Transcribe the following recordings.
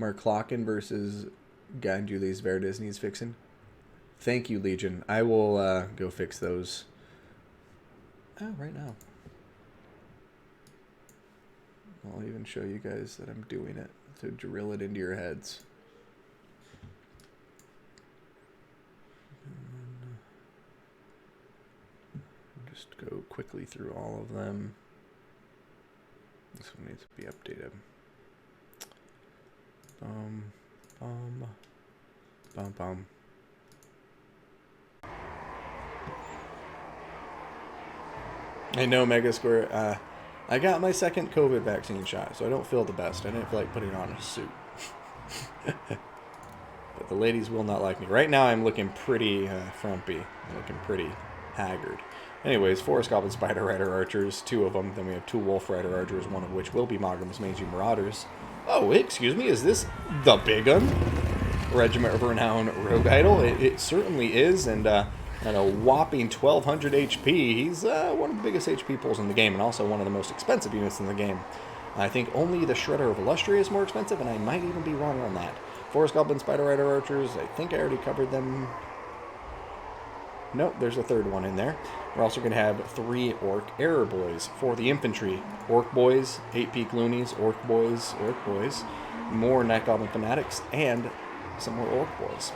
Marklockin versus Ganjulis Verdes needs fixing. Thank you, Legion. I will go fix those. Oh, right now. I'll even show you guys that I'm doing it to drill it into your heads. Just go quickly through all of them. This one needs to be updated. Bum, bum. I know, Megasquare. I got my second COVID vaccine shot, so I don't feel the best. I didn't feel like putting on a suit. But the ladies will not like me. Right now, I'm looking pretty frumpy. I'm looking pretty haggard. Anyways, Forest Goblin Spider Rider Archers, 2 of them. Then we have 2 Wolf Rider Archers, 1 of which will be Magram's Mangy Marauders. Oh, excuse me, is this the Big Un? Regiment of Renown Rogue Idol? It certainly is, and at a whopping 1200 HP, he's one of the biggest HP pulls in the game, and also one of the most expensive units in the game. I think only the Shredder of Illustria is more expensive, and I might even be wrong on that. Forest Goblin Spider Rider Archers, I think I already covered them. Nope, there's a 3rd one in there. We're also going to have 3 Orc Error Boys for the infantry. Orc Boys, 8 Peak Loonies, Orc Boys, more Night Goblin Fanatics, and some more Orc Boys.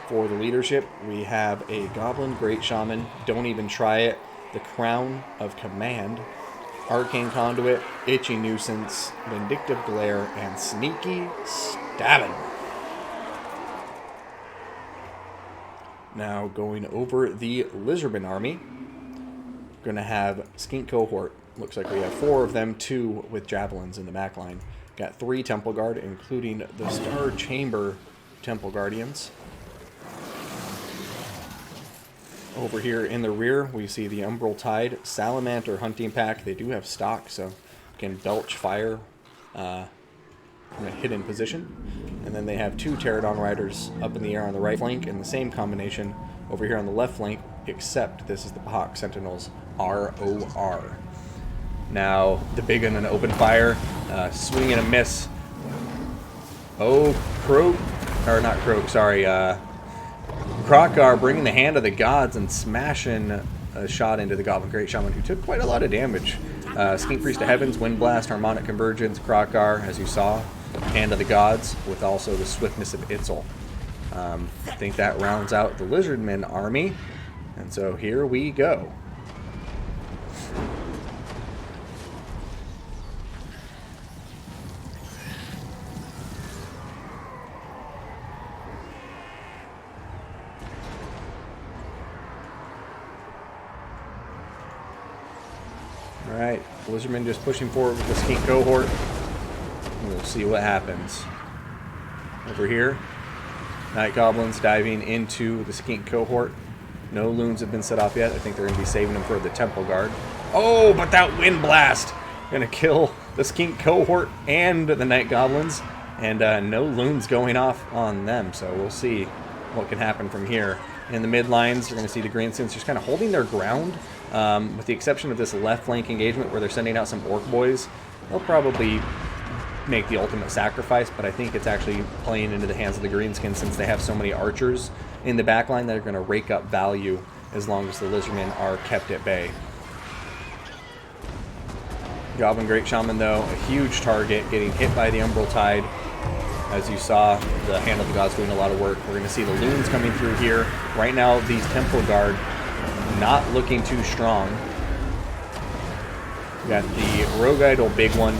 For the leadership, we have a Goblin Great Shaman, don't even try it, the Crown of Command, Arcane Conduit, Itchy Nuisance, Vindictive Glare, and Sneaky Stabbin'. Now going over the Lizardman army, we're going to have Skink Cohort. Looks like we have 4 of them, 2 with Javelins in the back line. Got 3 Temple Guard, including the Star Chamber Temple Guardians. Over here in the rear, we see the Umbral Tide Salamander Hunting Pack. They do have stock, so can belch fire from a hidden position. And then they have 2 Pterodon Riders up in the air on the right flank, and the same combination over here on the left flank, except this is the Bahak Sentinels ROR. Now, the Big Un and open fire, swing and a miss. Oh, Croak, or not Croak, sorry, Krokar bringing the Hand of the Gods and smashing a shot into the Goblin Great Shaman, who took quite a lot of damage. Skink Priest of Heavens, Wind Blast, Harmonic Convergence, Krokar, as you saw, Hand of the Gods, with also the Swiftness of Itzel. I think that rounds out the Lizardmen army, and so here we go. Alright, Lizardmen just pushing forward with the Skink Cohort. We'll see what happens. Over here, Night Goblins diving into the Skink Cohort. No loons have been set off yet. I think they're going to be saving them for the Temple Guard. Oh, but that Wind Blast! Going to kill the Skink Cohort and the Night Goblins. And no loons going off on them, so we'll see what can happen from here. In the mid lines, you're going to see the Green Skins just kind of holding their ground. With the exception of this left flank engagement where they're sending out some Orc Boys. They'll probably make the ultimate sacrifice, but I think it's actually playing into the hands of the Greenskins since they have so many archers in the backline that are going to rake up value as long as the Lizardmen are kept at bay. Goblin Great Shaman, though, a huge target, getting hit by the Umbral Tide. As you saw, the Hand of the Gods doing a lot of work. We're going to see the loons coming through here. Right now, these Temple Guard not looking too strong. We got the Rogue Idol Big One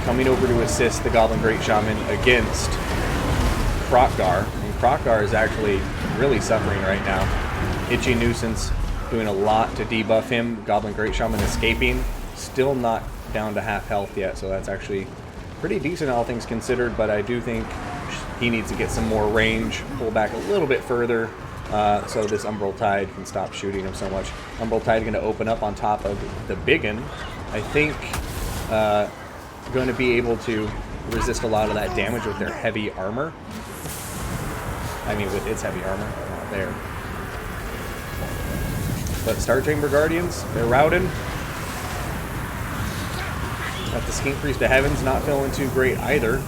coming over to assist the Goblin Great Shaman against Krokgar. And Krokgar is actually really suffering right now. Itchy Nuisance doing a lot to debuff him. Goblin Great Shaman escaping. Still not down to half health yet, so that's actually pretty decent all things considered, but I do think he needs to get some more range, pull back a little bit further, so this Umbral Tide can stop shooting him so much. Umbral Tide going to open up on top of the Big Un. I think going to be able to resist a lot of that damage with their heavy armor. I mean, with its heavy armor, not there. But Star Chamber Guardians, they're routed. But the Skink Priest of Heaven's not feeling too great either.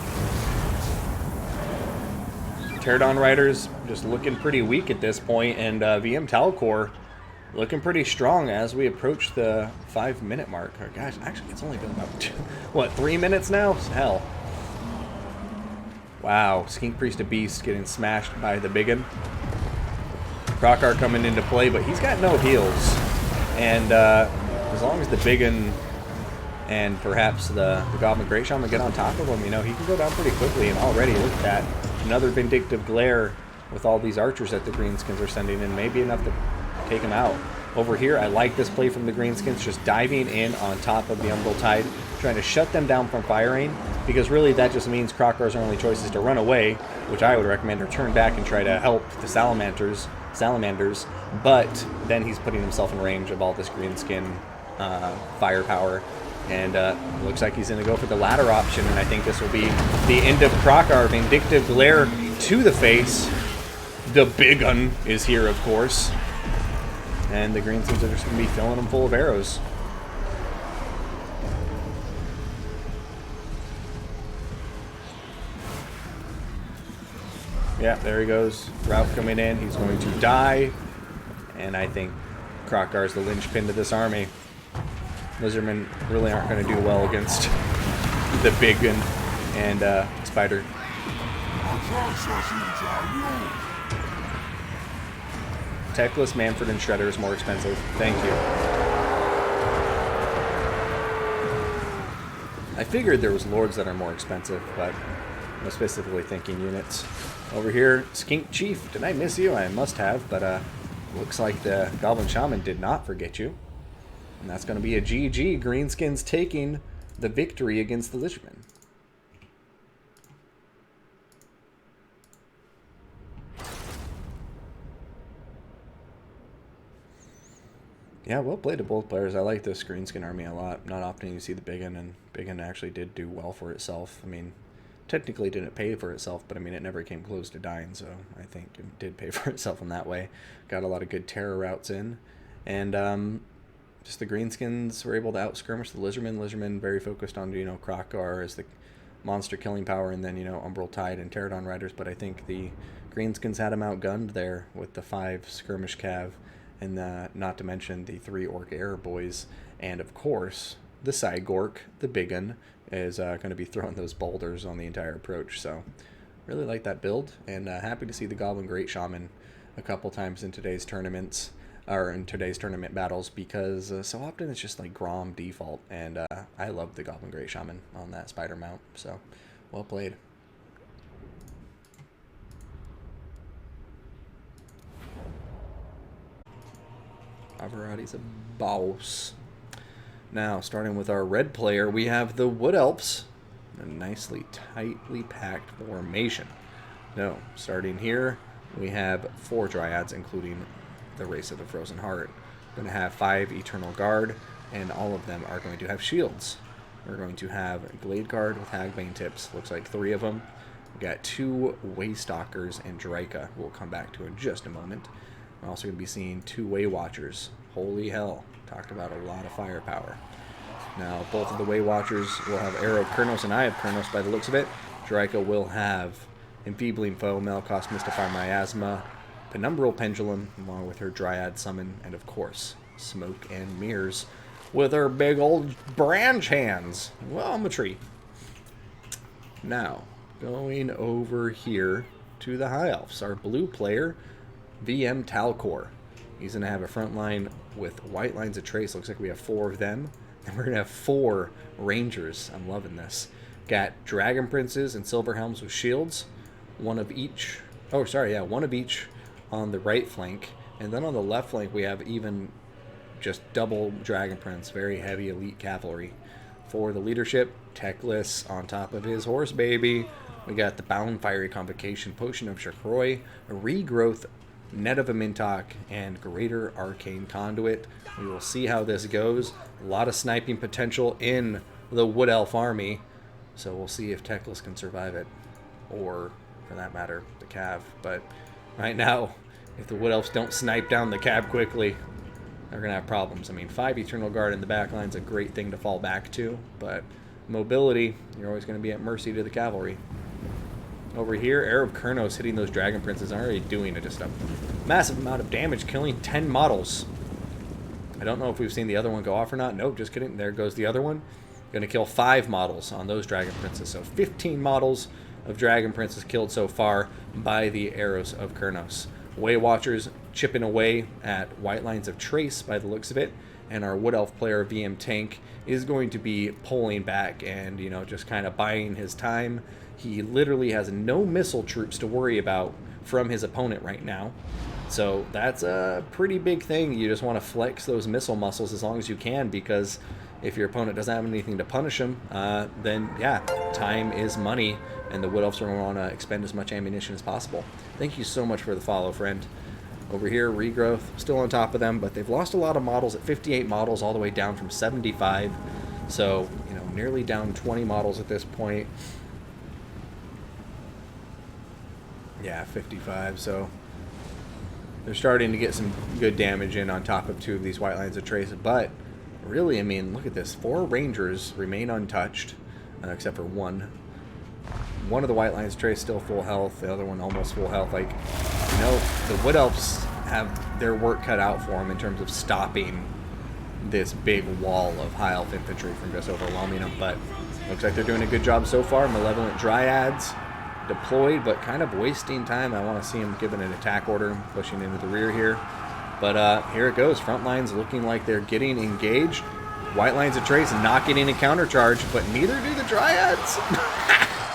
Pterodon Riders just looking pretty weak at this point, and VM Talcore looking pretty strong as we approach the 5-minute mark. Oh, gosh, actually, it's only been about, 3 minutes now? Hell. Wow, Skink Priest of Beast getting smashed by the Biggin. Krokar coming into play, but he's got no heals. And as long as the Biggin and perhaps the Goblin Great Shaman get on top of him, you know, he can go down pretty quickly. And already, look at that. Another Vindictive Glare with all these archers that the Greenskins are sending in. Maybe enough to take him out. Over here, I like this play from the Greenskins, just diving in on top of the Umbral Tide, trying to shut them down from firing, because really that just means Krokar's only choice is to run away, which I would recommend, or turn back and try to help the Salamanders, but then he's putting himself in range of all this Greenskin firepower. And looks like he's going to go for the latter option, and I think this will be the end of Krokar. Vindictive Glare to the face. The Big Un is here, of course. And the Greenskins are just going to be filling him full of arrows. Yeah, there he goes. Ralph coming in. He's going to die. And I think Krokar is the linchpin to this army. Lizardmen really aren't going to do well against the Biggin and Spider. Techless, Manfred, and Shredder is more expensive. Thank you. I figured there was Lords that are more expensive, but I'm specifically thinking units. Over here, Skink Chief. Did I miss you? I must have, but looks like the Goblin Shaman did not forget you. And that's going to be a GG. Greenskins taking the victory against the Lizardmen. Yeah, well played to both players. I like this Greenskin army a lot. Not often you see the Biggin, and Biggin actually did do well for itself. I mean, technically didn't pay for itself, but I mean, it never came close to dying, so I think it did pay for itself in that way. Got a lot of good terror routes in. And, just the Greenskins were able to out-skirmish the Lizardmen. Lizardmen very focused on, you know, Krokar as the monster killing power, and then, you know, Umbral Tide and Pterodon Riders. But I think the Greenskins had him outgunned there with the 5 skirmish cav, and not to mention the 3 Orc Air Boys. And, of course, the Side Gork, the Biggin, is going to be throwing those boulders on the entire approach. So, really like that build, and happy to see the Goblin Great Shaman a couple times in today's tournaments. Or in today's tournament battles, because so often it's just like Grom default, and I love the Goblin Great Shaman on that spider mount, so well played. Averati's a boss. Now, starting with our red player, we have the Wood Elves, a nicely tightly packed formation. No, starting here, we have 4 Dryads, including the Race of the Frozen Heart. We're going to have 5 Eternal Guard, and all of them are going to have shields. We're going to have Glade Guard with Hagbane tips. Looks like 3 of them. We've got 2 Waystalkers and Draika, we'll come back to in just a moment. We're also going to be seeing 2 Waywatchers. Holy hell. Talk about a lot of firepower. Now, both of the Waywatchers will have Arrow Kurnos, and I have Kurnos by the looks of it. Draika will have Enfeebling Foe, Melkost, Mystify Miasma, Penumbral Pendulum, along with her Dryad Summon, and of course, Smoke and Mirrors with her big old branch hands. Well, I'm a tree. Now, going over here to the High Elves, our blue player, VM Talcore. He's going to have a front line with white lines of trace. Looks like we have 4 of them. And we're going to have 4 Rangers. I'm loving this. Got Dragon Princes and Silver Helms with shields. One of each. Oh, sorry, yeah, one of each on the right flank, and then on the left flank we have even just double Dragon Prince, very heavy elite cavalry. For the leadership, Techless on top of his horse baby. We got the Bound Fiery Convocation, Potion of Shakroy, a Regrowth, Net of a Mintok, and Greater Arcane Conduit. We will see how this goes. A lot of sniping potential in the Wood Elf army, so we'll see if Techless can survive it, or for that matter, the Cav. But right now, if the Wood Elves don't snipe down the Cab quickly, they're going to have problems. I mean, 5 Eternal Guard in the back line is a great thing to fall back to, but mobility, you're always going to be at mercy to the cavalry. Over here, Heir of Kurnos hitting those Dragon Princes, already doing just a massive amount of damage, killing 10 models. I don't know if we've seen the other one go off or not. Nope, just kidding. There goes the other one. Going to kill 5 models on those Dragon Princes. So 15 models of Dragon Princes killed so far by the Arrows of Kurnos. Way Watchers chipping away at White Lines of Trace by the looks of it. And our Wood Elf player, VM Tank, is going to be pulling back and, you know, just kind of buying his time. He literally has no missile troops to worry about from his opponent right now. So that's a pretty big thing. You just want to flex those missile muscles as long as you can, because if your opponent doesn't have anything to punish him, then yeah, time is money, and the Wood Elves are going to want to expend as much ammunition as possible. Thank you so much for the follow, friend. Over here, Regrowth, still on top of them, but they've lost a lot of models at 58 models all the way down from 75. So, you know, nearly down 20 models at this point. Yeah, 55, so they're starting to get some good damage in on top of 2 of these White Lines of Trace, but really, I mean, look at this. 4 Rangers remain untouched, except for 1. One of the White Lines of Trace still full health, the other one almost full health. Like, you know, the Wood Elves have their work cut out for them in terms of stopping this big wall of High Elf infantry from just overwhelming them, but looks like they're doing a good job so far. Malevolent Dryads deployed, but kind of wasting time. I want to see him giving an attack order, pushing into the rear here. But here it goes. Front lines looking like they're getting engaged. White Lines of Trace not getting a countercharge, but neither do the Dryads.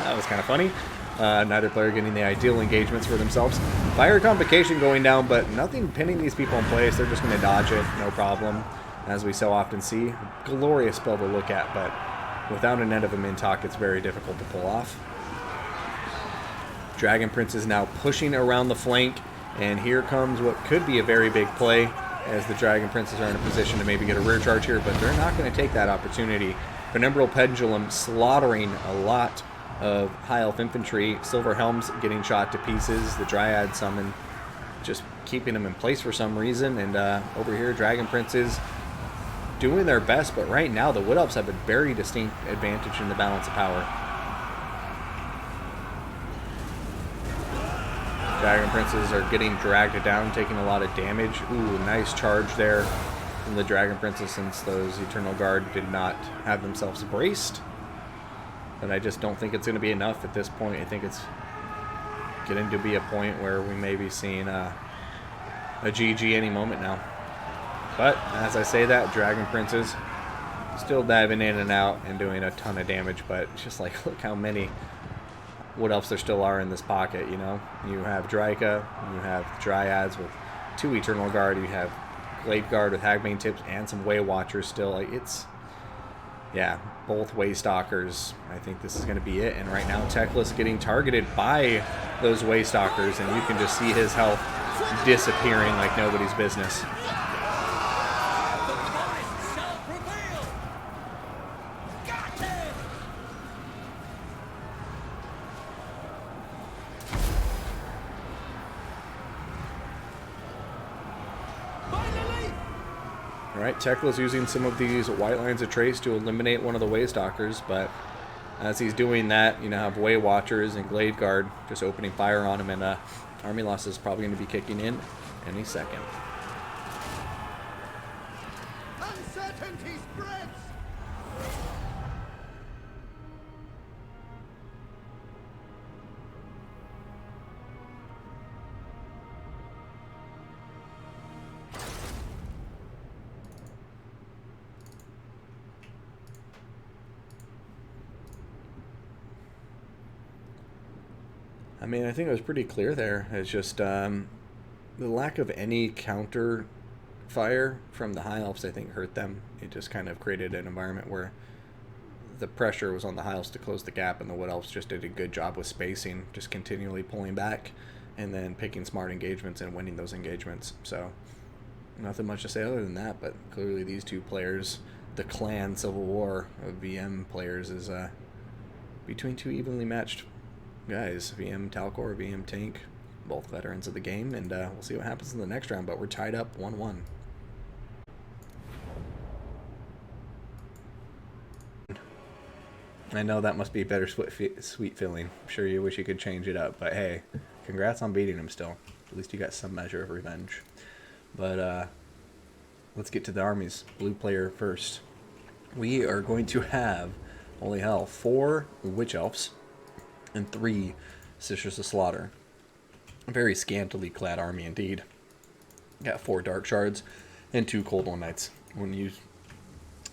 That was kind of funny. Neither player getting the ideal engagements for themselves. Fire Convocation going down, but nothing pinning these people in place. They're just going to dodge it, no problem. As we so often see. Glorious spell to look at, but without an end of a Mintok, it's very difficult to pull off. Dragon Prince is now pushing around the flank, and here comes what could be a very big play, as the Dragon Princes are in a position to maybe get a rear charge here, but they're not going to take that opportunity. Penumbral Pendulum slaughtering a lot of High Elf infantry. Silver Helms getting shot to pieces. The Dryad summon just keeping them in place for some reason, and over here Dragon Princes doing their best, but right now the Wood Elves have a very distinct advantage in the balance of power. Dragon Princes are getting dragged down, taking a lot of damage. Ooh, nice charge there from the Dragon Princes, since those Eternal Guard did not have themselves braced. But I just don't think it's going to be enough at this point. I think it's getting to be a point where we may be seeing a GG any moment now. But as I say that, Dragon Princes still diving in and out and doing a ton of damage. But just like, look how many Wood Elves there still are in this pocket, you know? You have Dryka, you have Dryads with 2 Eternal Guard, you have Glade Guard with Hagbane Tips, and some Way Watchers still. Like, it's, yeah, both Way Stalkers. I think this is going to be it. And right now, Teclis getting targeted by those Way Stalkers, and you can just see his health disappearing like nobody's business. Alright, Teclis using some of these White Lines of Trace to eliminate one of the Way Stalkers, but as he's doing that, you now have Way Watchers and Glade Guard just opening fire on him, and army loss is probably going to be kicking in any second. Uncertainty spreads! I mean, I think it was pretty clear there. It's just the lack of any counter fire from the High Elves, I think, hurt them. It just kind of created an environment where the pressure was on the High Elves to close the gap, and the Wood Elves just did a good job with spacing, just continually pulling back and then picking smart engagements and winning those engagements. So nothing much to say other than that, but clearly these two players, the clan civil war of VM players, is between 2 evenly matched guys. VM Talcore, VM Tank, both veterans of the game, and we'll see what happens in the next round, but we're tied up 1-1. I know that must be better sweet feeling. I'm sure you wish you could change it up, but hey, congrats on beating him still. At least you got some measure of revenge. But let's get to the armies. Blue player first. We are going to have, holy hell, 4 Witch Elves and 3 Sisters of Slaughter. A very scantily clad army indeed. Got 4 Dark Shards and 2 Cold One Knights. When you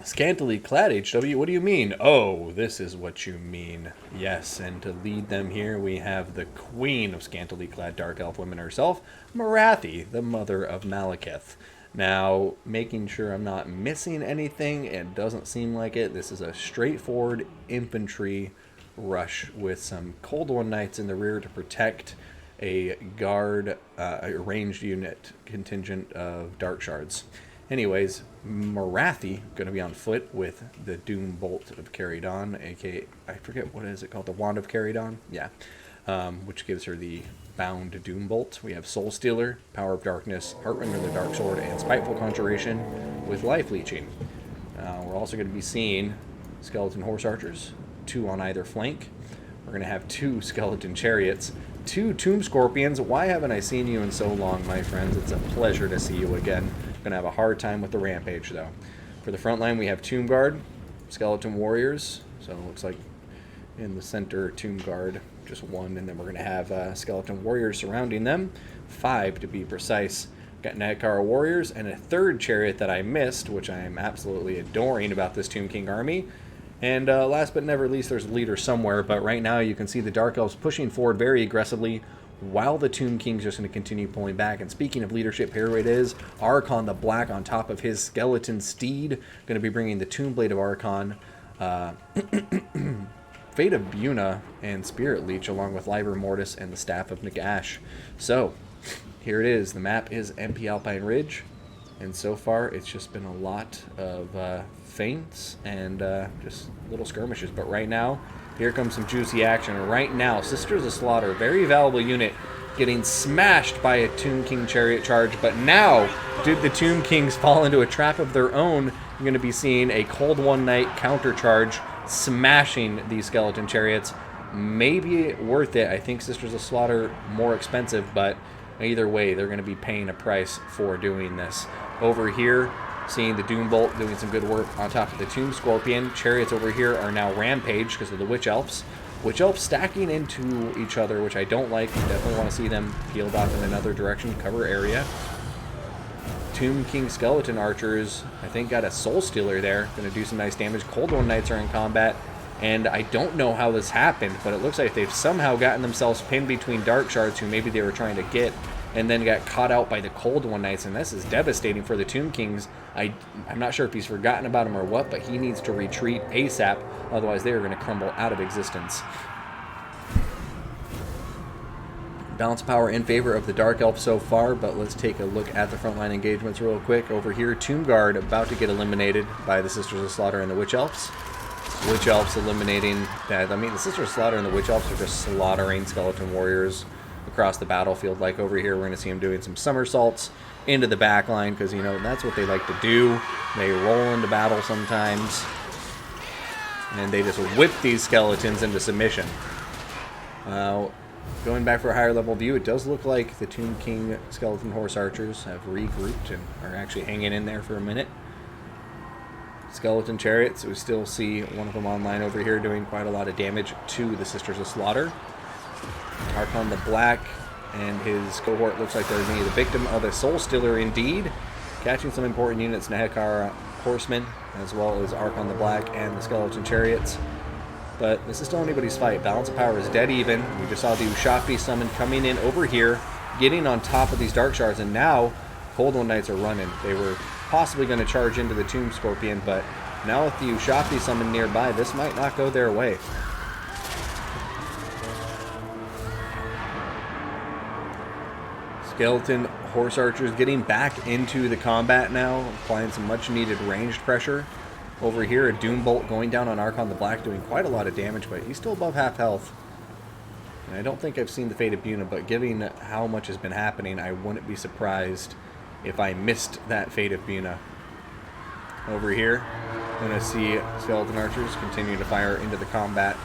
scantily clad, HW, what do you mean? Oh, this is what you mean. Yes, and to lead them here, we have the queen of scantily clad Dark Elf women herself, Marathi, the mother of Malekith. Now, making sure I'm not missing anything, it doesn't seem like it. This is a straightforward infantry rush with some Cold One Knights in the rear to protect a guard, a ranged unit contingent of Dark Shards. Anyways, Marathi going to be on foot with the Doom Bolt of Caridon, aka, I forget what is it called, the Wand of Caridon? Yeah, which gives her the Bound Doom Bolt. We have Soul Stealer, Power of Darkness, Heartrender the Dark Sword, and Spiteful Conjuration with Life Leeching. We're also going to be seeing Skeleton Horse Archers, 2 on either flank. We're going to have 2 Skeleton Chariots, 2 Tomb Scorpions. Why haven't I seen you in so long, my friends? It's a pleasure to see you again. Going to have a hard time with the Rampage, though. For the front line, we have Tomb Guard, Skeleton Warriors. So it looks like in the center, Tomb Guard, just 1. And then we're going to have Skeleton Warriors surrounding them, 5 to be precise. Got Nightcar Warriors and a 3rd chariot that I missed, which I am absolutely adoring about this Tomb King army. And last but never least, there's a leader somewhere. But right now, you can see the Dark Elves pushing forward very aggressively, while the Tomb King's just going to continue pulling back. And speaking of leadership, here it is. Archon the Black on top of his skeleton steed. Going to be bringing the Tomb Blade of Archon, Fate of Buna, and Spirit Leech, along with Liber Mortis and the Staff of Nagash. So, here it is. The map is MP Alpine Ridge. And so far, it's just been a lot of feints and just little skirmishes. But right now, here comes some juicy action. Right now, Sisters of Slaughter, very valuable unit, getting smashed by a Tomb King chariot charge. But now, did the Tomb Kings fall into a trap of their own? You're going to be seeing a Cold One Knight counter charge smashing these skeleton chariots. Maybe worth it. I think Sisters of Slaughter more expensive, but either way, they're going to be paying a price for doing this. Over here, seeing the Doom Bolt doing some good work on top of the Tomb Scorpion. Chariots over here are now Rampage because of the Witch Elves. Witch Elves stacking into each other, which I don't like. Definitely want to see them peeled off in another direction, cover area. Tomb King Skeleton Archers, I think, got a Soul Stealer there. Going to do some nice damage. Cold One Knights are in combat. And I don't know how this happened, but it looks like they've somehow gotten themselves pinned between Dark Shards, who maybe they were trying to get, and then got caught out by the Cold One Knights. And this is devastating for the Tomb Kings. I'm not sure if he's forgotten about him or what, but he needs to retreat ASAP. Otherwise, they are going to crumble out of existence. Balance power in favor of the Dark Elf so far, but let's take a look at the frontline engagements real quick. Over here, Tomb Guard about to get eliminated by the Sisters of Slaughter and the Witch Elves. Witch Elves eliminating that. I mean, the Sisters of Slaughter and the Witch Elves are just slaughtering Skeleton Warriors across the battlefield. Like over here, we're going to see them doing some somersaults into the back line because, you know, that's what they like to do. They roll into battle sometimes, and they just whip these skeletons into submission. Going back for a higher level view, it does look like the Tomb King Skeleton Horse Archers have regrouped and are actually hanging in there for a minute. Skeleton Chariots, we still see one of them online over here doing quite a lot of damage to the Sisters of Slaughter. Archon the Black and his cohort looks like they're going to be the victim of a Soul Stealer indeed. Catching some important units, Nahekar Horsemen, as well as Archon the Black and the Skeleton Chariots. But this is still anybody's fight. Balance of power is dead even. We just saw the Ushapi summon coming in over here, getting on top of these Dark Shards, and now Cold One Knights are running. They were possibly going to charge into the Tomb Scorpion, but now with the Ushapi summon nearby, this might not go their way. Skeleton Horse Archers getting back into the combat now, applying some much needed ranged pressure. Over here, a Doom Bolt going down on Archon the Black, doing quite a lot of damage, but he's still above half health. And I don't think I've seen the Fate of Buna, but given how much has been happening, I wouldn't be surprised if I missed that Fate of Buna. Over here, We're going to see skeleton archers continue to fire into the combat,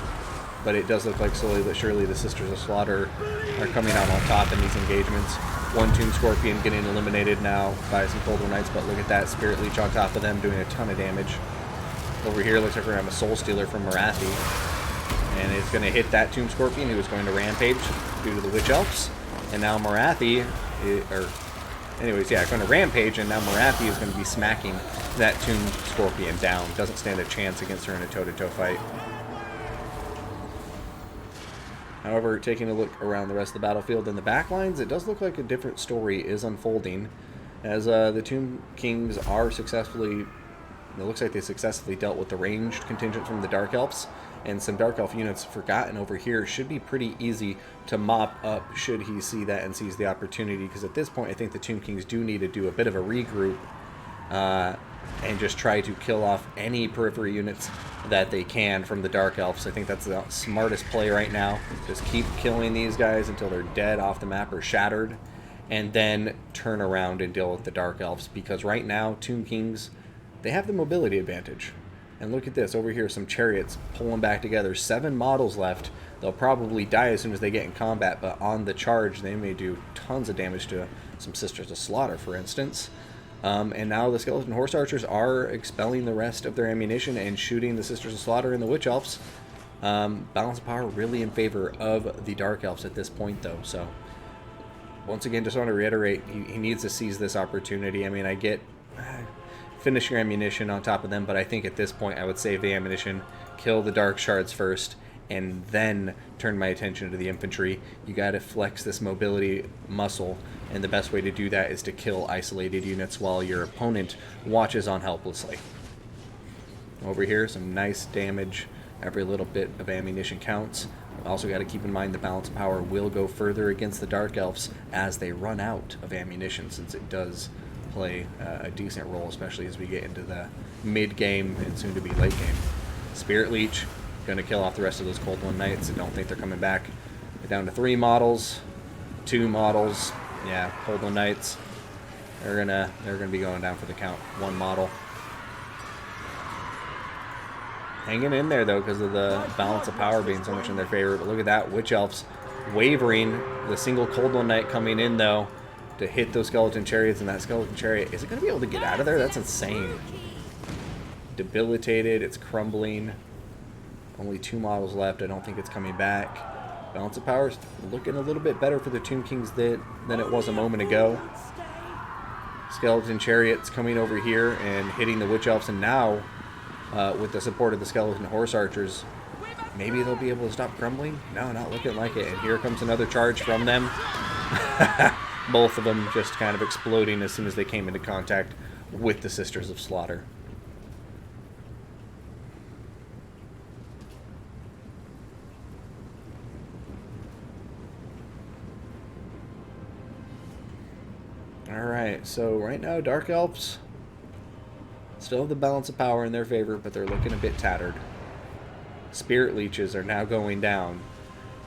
but it does look like slowly but surely the Sisters of Slaughter are coming out on top in these engagements. One Tomb Scorpion getting eliminated now by some Cold War Knights, but look at that Spirit Leech on top of them doing a ton of damage. Over here looks like we're going to have a Soul Stealer from Marathi, and it's going to hit that Tomb Scorpion who was going to rampage due to the Witch Elves, and now Marathi, going to rampage, and now Marathi is going to be smacking that Tomb Scorpion down. Doesn't stand a chance against her in a toe-to-toe fight. However, taking a look around the rest of the battlefield in the backlines, it does look like a different story is unfolding, as the Tomb Kings are successfully, it looks like they successfully dealt with the ranged contingent from the Dark Elves, and some Dark Elf units forgotten over here should be pretty easy to mop up should he see that and seize the opportunity, because at this point I think the Tomb Kings do need to do a bit of a regroup and just try to kill off any periphery units that they can from the Dark Elves. I think that's the smartest play right now. Just keep killing these guys until they're dead off the map or shattered, and then turn around and deal with the Dark Elves, because right now Tomb Kings, they have the mobility advantage. And look at this, over here, some chariots pulling back together. 7 models left. They'll probably die as soon as they get in combat, but on the charge, they may do tons of damage to some Sisters of Slaughter, for instance. And now the Skeleton Horse Archers are expelling the rest of their ammunition and shooting the Sisters of Slaughter and the Witch Elves. Balance of power really in favor of the Dark Elves at this point, though. So, once again, just want to reiterate, he needs to seize this opportunity. I mean, I get... finish your ammunition on top of them, but I think at this point I would save the ammunition, kill the Dark Shards first, and then turn my attention to the infantry. You got to flex this mobility muscle, and the best way to do that is to kill isolated units while your opponent watches on helplessly. Over here, some nice damage. Every little bit of ammunition counts. Also got to keep in mind the balance of power will go further against the Dark Elves as they run out of ammunition, since it does play a decent role, especially as we get into the mid-game and soon to be late game. Spirit Leech going to kill off the rest of those Cold One Knights. I don't think they're coming back. They're down to 3 models, 2 models. Yeah, Cold One Knights. They're gonna be going down for the count. 1 model. Hanging in there though because of the balance of power being so much in their favor. But look at that, Witch Elves wavering. The single Cold One Knight coming in though to hit those skeleton chariots, and that skeleton chariot, is it going to be able to get out of there? That's insane. Debilitated, it's crumbling. Only 2 models left. I don't think it's coming back. Balance of power's looking a little bit better for the Tomb Kings than it was a moment ago. Skeleton chariots coming over here and hitting the Witch Elves, and now with the support of the Skeleton Horse Archers, maybe they'll be able to stop crumbling? No, not looking like it. And here comes another charge from them. Both of them just kind of exploding as soon as they came into contact with the Sisters of Slaughter. Alright, so right now Dark Elves still have the balance of power in their favor, but they're looking a bit tattered. Spirit Leeches are now going down.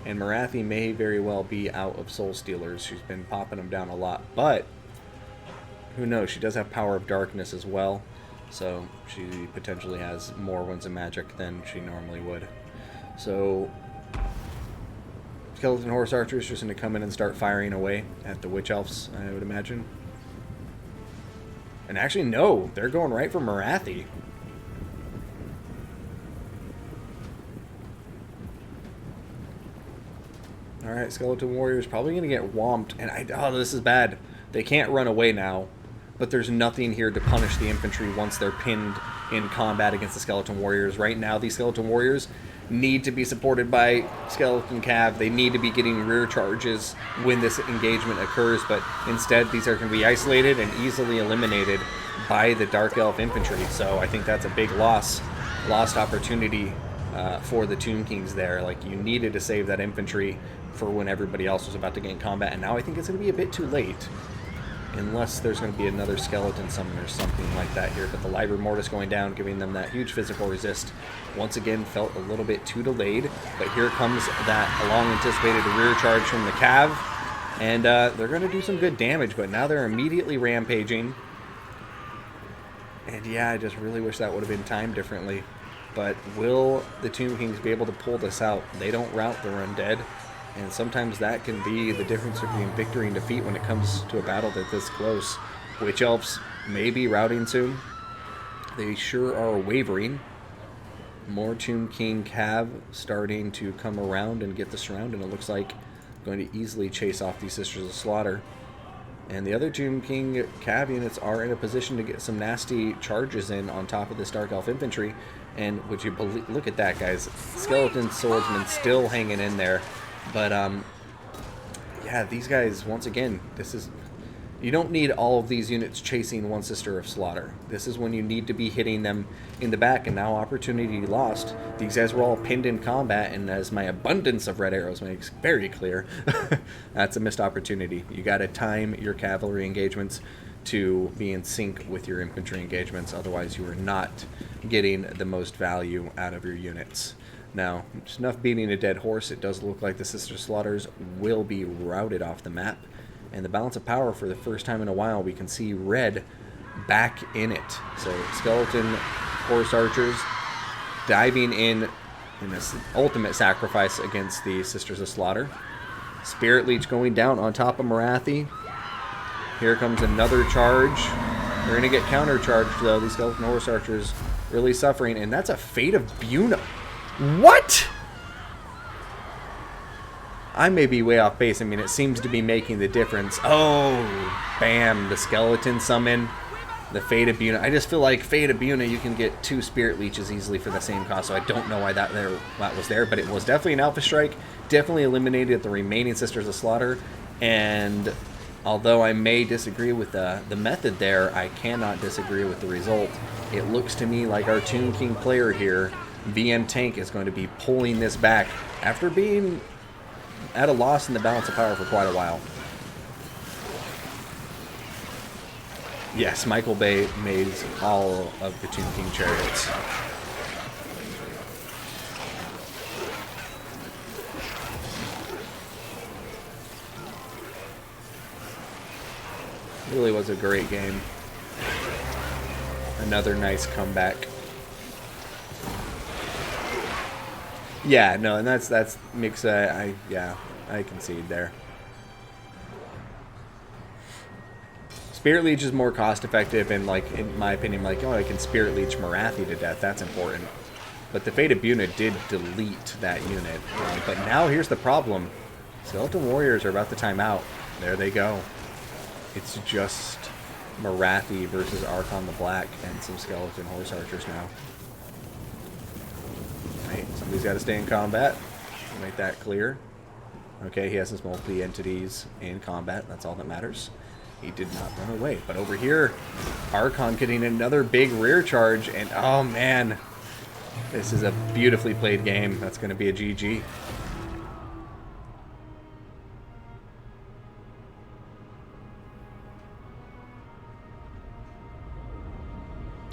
And Marathi may very well be out of Soul Stealers. She's been popping them down a lot. But, who knows? She does have Power of Darkness as well. So, she potentially has more Winds of Magic than she normally would. So, Skeleton Horse Archers just going to come in and start firing away at the Witch Elves, I would imagine. And actually, no. They're going right for Marathi. Alright, Skeleton Warriors probably going to get whomped. And oh, this is bad. They can't run away now. But there's nothing here to punish the infantry once they're pinned in combat against the Skeleton Warriors. Right now, these Skeleton Warriors need to be supported by Skeleton Cav. They need to be getting rear charges when this engagement occurs. But instead, these are going to be isolated and easily eliminated by the Dark Elf infantry. So I think that's a big lost opportunity for the Tomb Kings there. Like, you needed to save that infantry for when everybody else was about to get in combat, and now I think it's going to be a bit too late, unless there's going to be another skeleton summon or something like that here. But the Liber Mortis going down, giving them that huge physical resist, once again felt a little bit too delayed, but here comes that long-anticipated rear charge from the Cav, and they're going to do some good damage, but now they're immediately rampaging. And yeah, I just really wish that would have been timed differently. But will the Tomb Kings be able to pull this out? They don't route their undead. And sometimes that can be the difference between victory and defeat when it comes to a battle that's this close. Witch Elves may be routing soon. They sure are wavering. More Tomb King Cav starting to come around and get the surround, and it looks like going to easily chase off these Sisters of Slaughter. And the other Tomb King Cav units are in a position to get some nasty charges in on top of this Dark Elf infantry. And would you believe, look at that, guys. Skeleton Swordsman still hanging in there. But, yeah, these guys, once again, this is... You don't need all of these units chasing one Sister of Slaughter. This is when you need to be hitting them in the back, and now opportunity lost. These guys were all pinned in combat, and as my abundance of red arrows makes very clear, that's a missed opportunity. You got to time your cavalry engagements to be in sync with your infantry engagements, otherwise you are not getting the most value out of your units. Now, it's enough beating a dead horse. It does look like the Sister Slaughters will be routed off the map. And the balance of power, for the first time in a while, we can see red back in it. So skeleton horse archers diving in this ultimate sacrifice against the Sisters of Slaughter. Spirit Leech going down on top of Marathi. Here comes another charge. They're going to get countercharged, though. These skeleton horse archers really suffering. And that's a Fate of Buna. What? I may be way off base. I mean, it seems to be making the difference. Oh, bam, the skeleton summon, the Fate of Buna. I just feel like Fate of Buna, you can get 2 Spirit Leeches easily for the same cost, so I don't know why that was there, but it was definitely an Alpha Strike, definitely eliminated the remaining Sisters of Slaughter, and although I may disagree with the method there, I cannot disagree with the result. It looks to me like our Tomb King player here, VM Tank, is going to be pulling this back after being at a loss in the balance of power for quite a while. Yes, Michael Bay made all of the Tomb King chariots. Really was a great game. Another nice comeback. Yeah, no, and that's makes I concede there. Spirit Leech is more cost effective, and like in my opinion, like, oh, I can Spirit Leech Marathi to death. That's important. But the Fate of Buna did delete that unit. But now here's the problem: Skeleton Warriors are about to time out. There they go. It's just Marathi versus Archon the Black and some Skeleton Horse Archers now. Right, somebody's got to stay in combat. Make that clear. Okay, he has his multi-entities in combat. That's all that matters. He did not run away. But over here, Archon getting another big rear charge. And, oh, man. This is a beautifully played game. That's going to be a GG.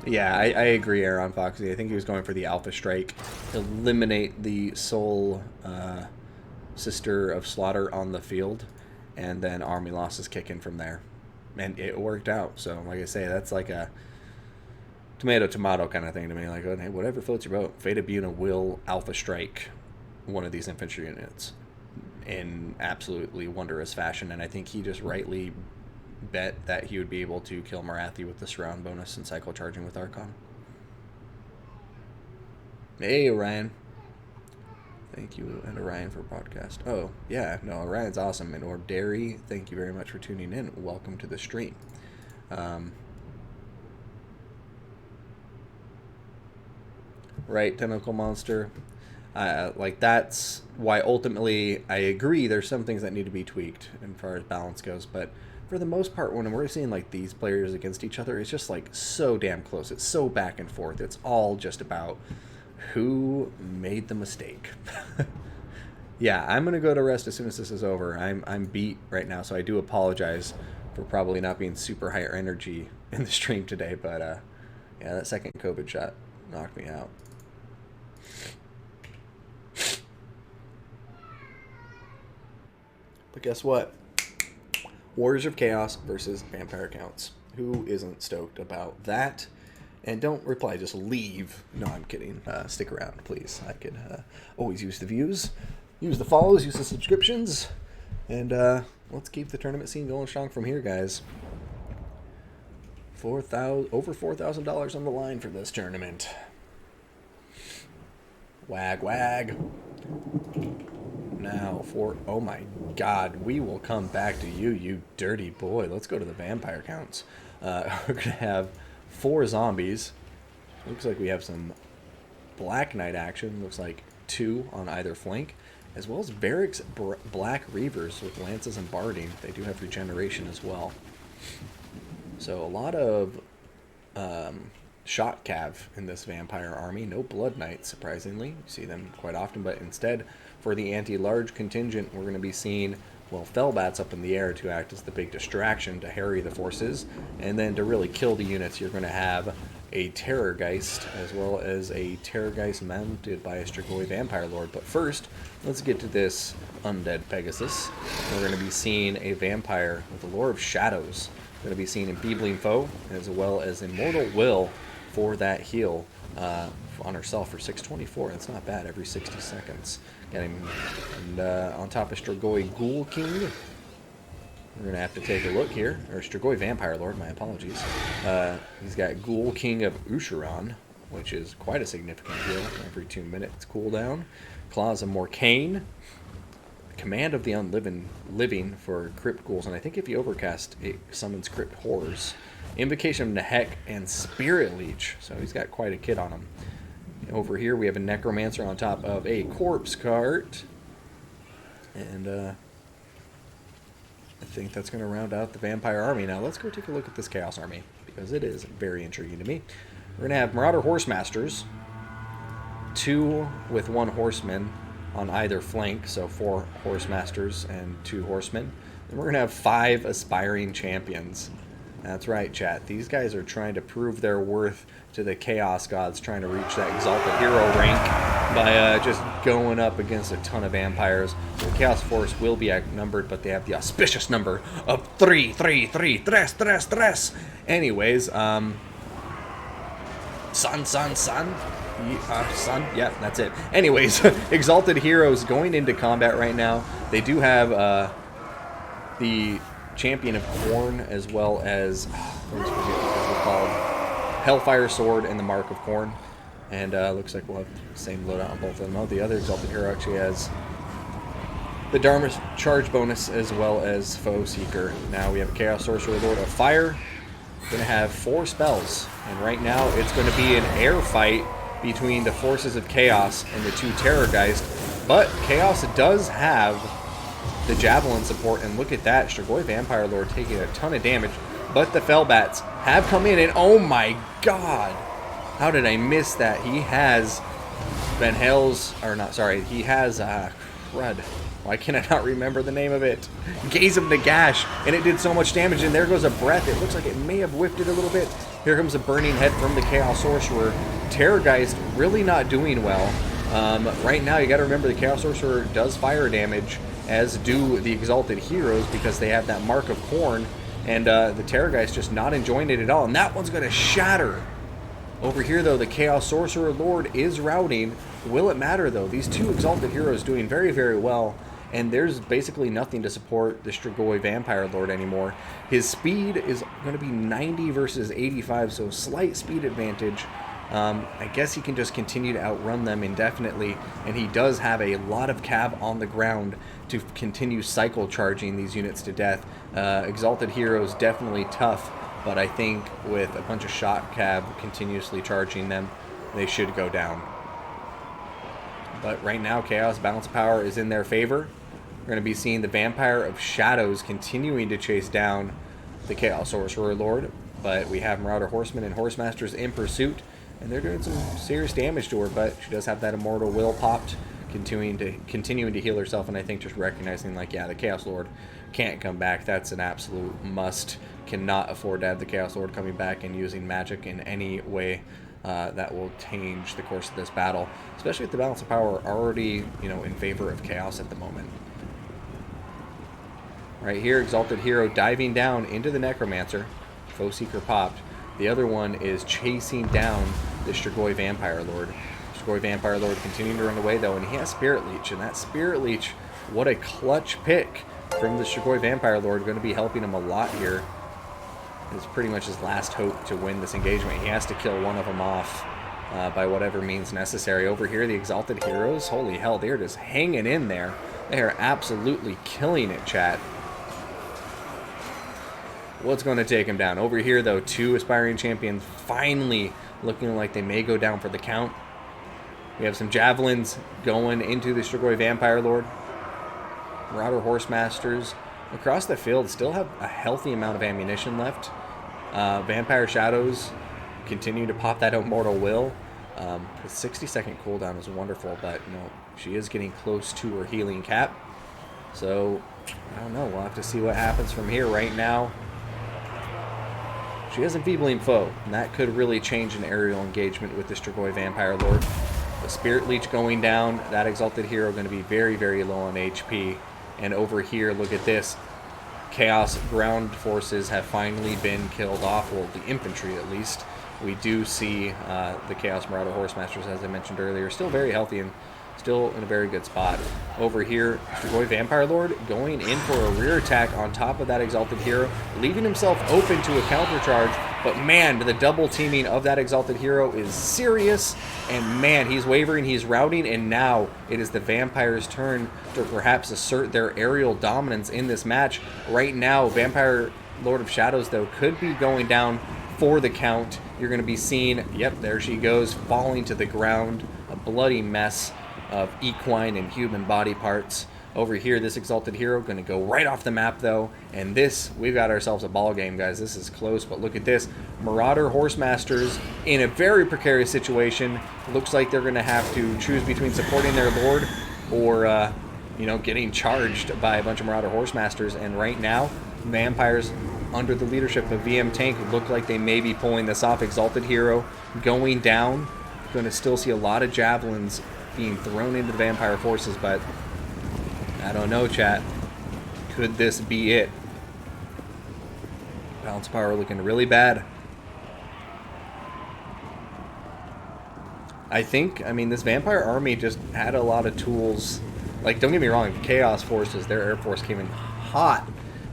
Yeah, I agree, Aaron Foxy. I think he was going for the Alpha Strike. Eliminate the sole Sister of Slaughter on the field, and then army losses kick in from there. And it worked out. So, like I say, that's like a tomato-tomato kind of thing to me. Like, hey, whatever floats your boat. Fate of Buna will Alpha Strike one of these infantry units in absolutely wondrous fashion, and I think he just rightly bet that he would be able to kill Marathi with the surround bonus and cycle charging with Archon. Hey, Orion. Thank you, and Orion, for podcast. Oh, yeah, no, Orion's awesome. And Ordary, thank you very much for tuning in. Welcome to the stream. Right, Tentacle Monster. Like, that's why ultimately I agree there's some things that need to be tweaked as far as balance goes, but for the most part, when we're seeing like these players against each other, it's just like so damn close. It's so back and forth. It's all just about who made the mistake. Yeah, I'm gonna go to rest as soon as this is over. I'm beat right now, so I do apologize for probably not being super high energy in the stream today. But yeah, that second COVID shot knocked me out. But guess what? Warriors of Chaos versus Vampire Counts. Who isn't stoked about that? And don't reply, just leave. No, I'm kidding. Stick around, please. I could always use the views, use the follows, use the subscriptions, and let's keep the tournament scene going strong from here, guys. Over $4,000 on the line for this tournament. Wag, wag. Now oh my god, we will come back to you, you dirty boy. Let's go to the vampire counts. We're going to have 4 zombies. Looks like we have some Black Knight action. Looks like 2 on either flank. As well as Varric's Black Reavers with lances and barding. They do have regeneration as well. So a lot of shot cav in this vampire army. No blood knights, surprisingly. You see them quite often, but instead for the anti-large contingent, we're going to be seeing, well, Fellbats up in the air to act as the big distraction to harry the forces. And then to really kill the units, you're going to have a Terrorgeist, as well as a Terrorgeist mounted by a Strigoi Vampire Lord. But first, let's get to this Undead Pegasus. We're going to be seeing a vampire with the Lore of Shadows. We're going to be seeing Enfeebling Foe, as well as Immortal Will for that heal on herself for 624. That's not bad, every 60 seconds. Getting, and on top of Strigoi Ghoul King, we're going to have to take a look here. Or Strigoi Vampire Lord, my apologies. He's got Ghoul King of Ushuran, which is quite a significant heal. Every 2 minutes cooldown. Claws of Morcane. Command of the Unliving for Crypt Ghouls. And I think if you overcast, it summons Crypt Horrors. Invocation of Nehek and Spirit Leech. So he's got quite a kit on him. Over here we have a Necromancer on top of a Corpse Cart. And I think that's going to round out the Vampire Army. Now let's go take a look at this Chaos Army, because it is very intriguing to me. We're going to have Marauder Horsemasters, 2 with 1 Horseman on either flank, so 4 Horsemasters and 2 Horsemen. Then we're going to have 5 Aspiring Champions. That's right, chat. These guys are trying to prove their worth to the Chaos Gods, trying to reach that Exalted Hero rank by just going up against a ton of vampires. The Chaos Force will be outnumbered, but they have the auspicious number of 3. Anyways, Sun. Yeah, that's it. Anyways, Exalted Heroes going into combat right now. They do have the Champion of Corn, as well as I always forget what they're called, Hellfire Sword and the Mark of Corn. And looks like we'll have the same loadout on both of them. Oh, the other Exalted Hero actually has the Dharma charge bonus as well as Foe Seeker. Now we have a Chaos Sorcerer, Lord of Fire. Going to have 4 spells, and right now it's going to be an air fight between the forces of Chaos and the 2 Terrorgeist. But Chaos does have the Javelin support, and look at that, Strigoi Vampire Lord taking a ton of damage. But the Fellbats have come in, and oh my god, how did I miss that? He has Van Hale's, or not, sorry, he has crud. Why can I not remember the name of it? Gaze of Nagash, and it did so much damage, and there goes a breath. It looks like it may have whiffed it a little bit. Here comes a Burning Head from the Chaos Sorcerer. Terrorgeist really not doing well. Right now, you got to remember the Chaos Sorcerer does fire damage, as do the Exalted Heroes, because they have that Mark of Corn, and the Terrorgeist just not enjoying it at all, and that one's going to shatter. Over here, though, the Chaos Sorcerer Lord is routing. Will it matter, though? These 2 Exalted Heroes doing very, very well, and there's basically nothing to support the Strigoi Vampire Lord anymore. His speed is going to be 90 versus 85, so slight speed advantage. I guess he can just continue to outrun them indefinitely, and he does have a lot of cav on the ground to continue cycle charging these units to death. Exalted Heroes definitely tough, but I think with a bunch of shot cav continuously charging them, they should go down. But right now, Chaos Balance of Power is in their favor. We're going to be seeing the Vampire of Shadows continuing to chase down the Chaos Sorcerer Lord, but we have Marauder Horsemen and Horsemasters in pursuit, and they're doing some serious damage to her, but she does have that Immortal Will popped, continuing to heal herself, and I think just recognizing, like, yeah, the Chaos Lord can't come back. That's an absolute must. Cannot afford to have the Chaos Lord coming back and using magic in any way that will change the course of this battle, especially with the balance of power already, in favor of Chaos at the moment. Right here, Exalted Hero diving down into the Necromancer. Foe Seeker popped. The other one is chasing down the Strigoi Vampire Lord. Strigoi Vampire Lord continuing to run away though, and he has Spirit Leech, and that Spirit Leech, what a clutch pick from the Strigoi Vampire Lord, going to be helping him a lot here. It's pretty much his last hope to win this engagement. He has to kill one of them off by whatever means necessary. Over here, the Exalted Heroes, holy hell, they're just hanging in there. They are absolutely killing it, chat. What's going to take him down? Over here, though, two aspiring champions finally looking like they may go down for the count. We have some javelins going into the Strigoi Vampire Lord. Marauder Horsemasters across the field still have a healthy amount of ammunition left. Vampire Shadows continue to pop that Immortal Will. The 60-second cooldown is wonderful, but you know, she is getting close to her healing cap. So, I don't know. We'll have to see what happens from here. Right now, she has Enfeebling Foe, and that could really change an aerial engagement with the Strigoi Vampire Lord. The Spirit Leech going down, that Exalted Hero going to be very, very low on HP. And over here, look at this. Chaos ground forces have finally been killed off, well, the infantry at least. We do see the Chaos Marauder Horsemasters, as I mentioned earlier, still very healthy and still in a very good spot. Over here, Strigoi Vampire Lord going in for a rear attack on top of that Exalted Hero, leaving himself open to a counter charge. But man, the double teaming of that Exalted Hero is serious. And man, he's wavering, he's routing, and now it is the Vampire's turn to perhaps assert their aerial dominance in this match. Right now, Vampire Lord of Shadows, though, could be going down for the count. You're going to be seeing, yep, there she goes, falling to the ground. A bloody mess of equine and human body parts. Over here, this Exalted Hero going to go right off the map, though. And this, we've got ourselves a ball game, guys. This is close, but look at this. Marauder Horsemasters in a very precarious situation. Looks like they're going to have to choose between supporting their lord or, you know, getting charged by a bunch of Marauder Horsemasters. And right now, Vampires, under the leadership of VM Tank, look like they may be pulling this off. Exalted Hero going down. Going to still see a lot of javelins being thrown into the Vampire forces, but I don't know, chat. Could this be it? Balance power looking really bad. I think, I mean, this Vampire army just had a lot of tools. Like, don't get me wrong, the Chaos forces, their air force came in hot,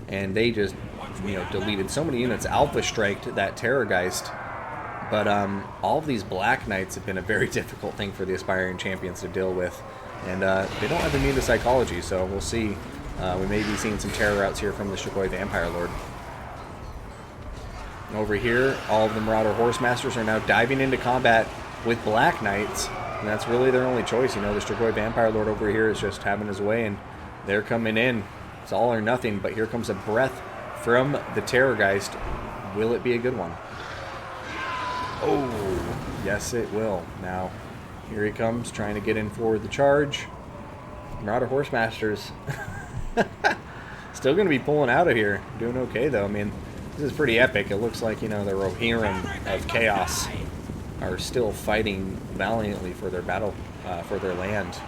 and they just, you know, deleted so many units. Alpha striked that Terrorgeist. But all of these Black Knights have been a very difficult thing for the aspiring champions to deal with. And they don't have immune to psychology, so we'll see. We may be seeing some terror outs here from the Strigoi Vampire Lord. Over here, all of the Marauder Horsemasters are now diving into combat with Black Knights. And that's really their only choice. You know, the Strigoi Vampire Lord over here is just having his way, and they're coming in. It's all or nothing, but here comes a breath from the Terrorgeist. Will it be a good one? Oh, yes it will. Now, here he comes, trying to get in for the charge. Marauder Horsemasters still going to be pulling out of here. Doing okay, though. I mean, this is pretty epic. It looks like, you know, the Rohirrim of Chaos are still fighting valiantly for their battle, for their land.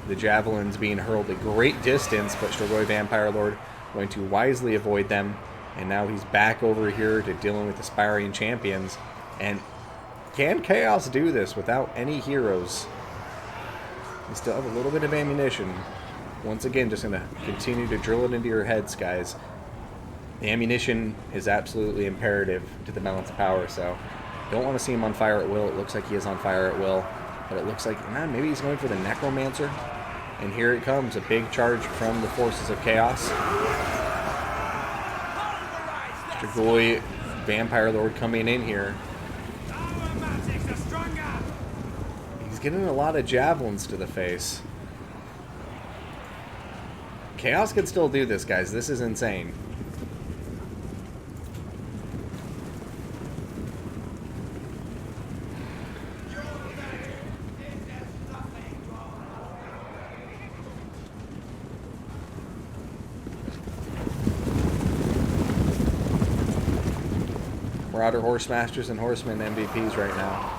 The javelins being hurled a great distance, but Strigoi Vampire Lord going to wisely avoid them. And now he's back over here to dealing with aspiring champions. And can Chaos do this without any heroes? You still have a little bit of ammunition. Once again, just going to continue to drill it into your heads, guys. The ammunition is absolutely imperative to the balance of power, so don't want to see him on fire at will. It looks like he is on fire at will, but it looks like, maybe he's going for the Necromancer. And here it comes, a big charge from the forces of Chaos. Strigoi Vampire Lord coming in here. He's getting a lot of javelins to the face. Chaos can still do this, guys. This is insane. Marauder Horsemasters and Horsemen MVPs right now.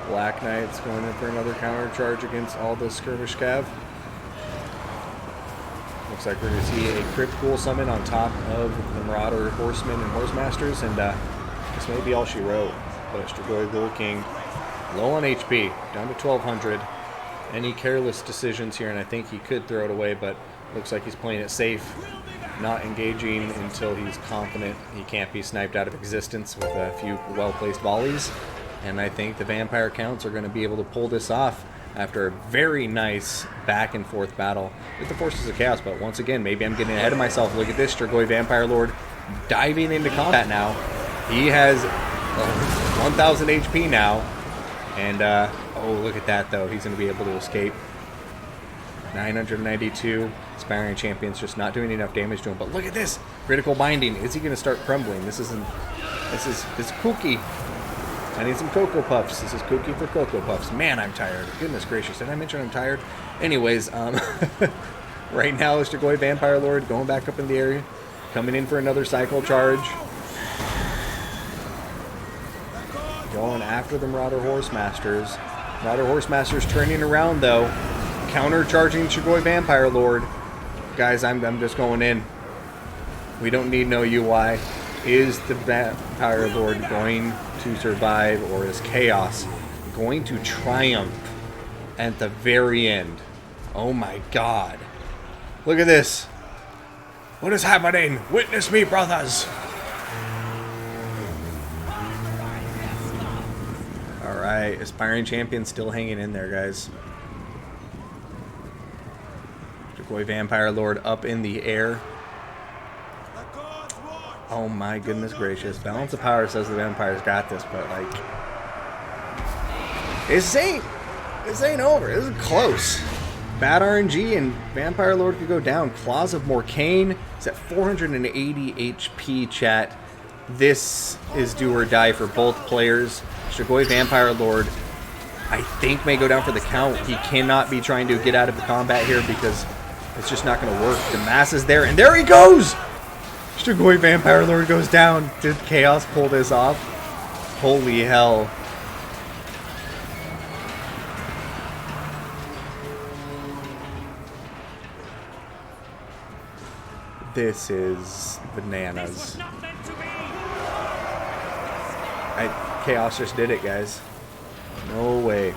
Black Knight's going in for another counter charge against all the skirmish cav. Looks like we're going to see a crypt ghoul summon on top of the Marauder Horsemen and Horsemasters, and this may be all she wrote. But Strigoi Ghoul King, low on HP, down to 1200. Any careless decisions here, and I think he could throw it away, but looks like he's playing it safe, not engaging until he's confident he can't be sniped out of existence with a few well-placed volleys. And I think the Vampire Counts are going to be able to pull this off after a very nice back-and-forth battle with the Forces of Chaos. But once again, maybe I'm getting ahead of myself. Look at this, Strigoi Vampire Lord diving into combat now. He has 1,000 HP now. And, oh, look at that, though. He's going to be able to escape. 992. Aspiring Champion's just not doing enough damage to him. But look at this. Critical binding. Is he going to start crumbling? This is kooky. I need some Cocoa Puffs. This is kooky for Cocoa Puffs. Man, I'm tired. Goodness gracious. Did I mention I'm tired? Anyways, right now, Strigoi Vampire Lord going back up in the area. Coming in for another cycle charge. Going after the Marauder Horsemasters. Marauder Horsemasters turning around, though. Counter-charging Strigoi Vampire Lord. Guys, I'm just going in. We don't need no UI. Is the Vampire Lord going to survive, or is Chaos going to triumph at the very end? Oh my god. Look at this. What is happening? Witness me, brothers. Alright, Aspiring Champion still hanging in there, guys. Strigoi Vampire Lord up in the air. Oh my goodness gracious. Balance of Power says the Vampires got this, but like... This ain't over. This is close. Bad RNG and Vampire Lord could go down. Claws of Morcane is at 480 HP, chat. This is do or die for both players. Strigoi Vampire Lord, I think, may go down for the count. He cannot be trying to get out of the combat here because it's just not going to work. The mass is there, and there he goes! Strigoi Vampire Lord goes down. Did Chaos pull this off? Holy hell. This is bananas. Chaos just did it, guys. No way.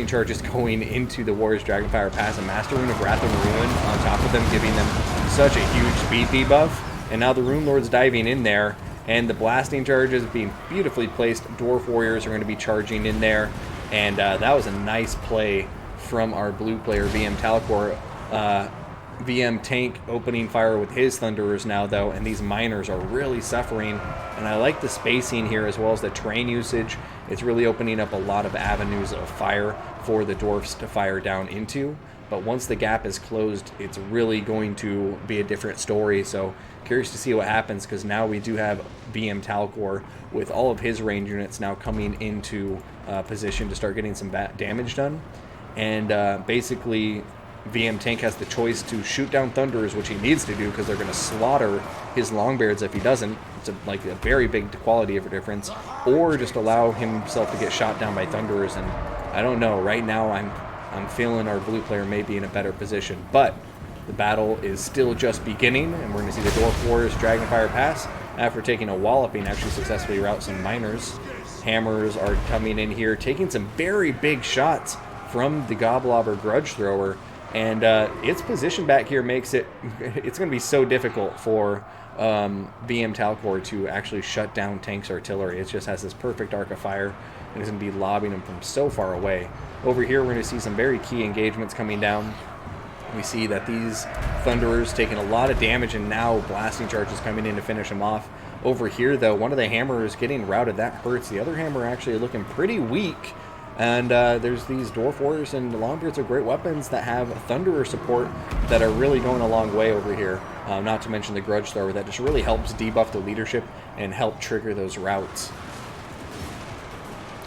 charges going into the Warriors Dragonfire Pass, and Master Rune of Wrath and Ruin on top of them, giving them such a huge speed debuff. And now the Rune Lord's diving in there, and the blasting charges being beautifully placed. Dwarf Warriors are going to be charging in there, and that was a nice play from our blue player, VM Talcore. VM Tank opening fire with his Thunderers now, though, and these miners are really suffering. And I like the spacing here as well as the terrain usage. It's really opening up a lot of avenues of fire for the dwarfs to fire down into. But once the gap is closed, it's really going to be a different story. So curious to see what happens, because now we do have VM Talcore with all of his range units now coming into position to start getting some damage done. And basically VM Tank has the choice to shoot down Thunderers, which he needs to do because they're going to slaughter his Longbeards if he doesn't. It's like a very big quality of a difference. Or just allow himself to get shot down by Thunderers. And I don't know. Right now, I'm feeling our blue player may be in a better position. But the battle is still just beginning, and we're going to see the Dwarf Warriors Dragonfire Pass after taking a walloping, actually successfully route some miners. Hammers are coming in here, taking some very big shots from the Goblobber Grudge Thrower. And its position back here makes it's going to be so difficult for VM Talcore to actually shut down Tank's artillery. It just has this perfect arc of fire, and it's going to be lobbing them from so far away. Over here, we're going to see some very key engagements coming down. We see that these Thunderers taking a lot of damage, and now blasting charges coming in to finish them off. Over here, though, one of the hammers getting routed. That hurts. The other hammer actually looking pretty weak. And there's these Dwarf Warriors and Longbeards are great weapons that have Thunderer support that are really going a long way over here. Not to mention the Grudge Thrower that just really helps debuff the leadership and help trigger those routes.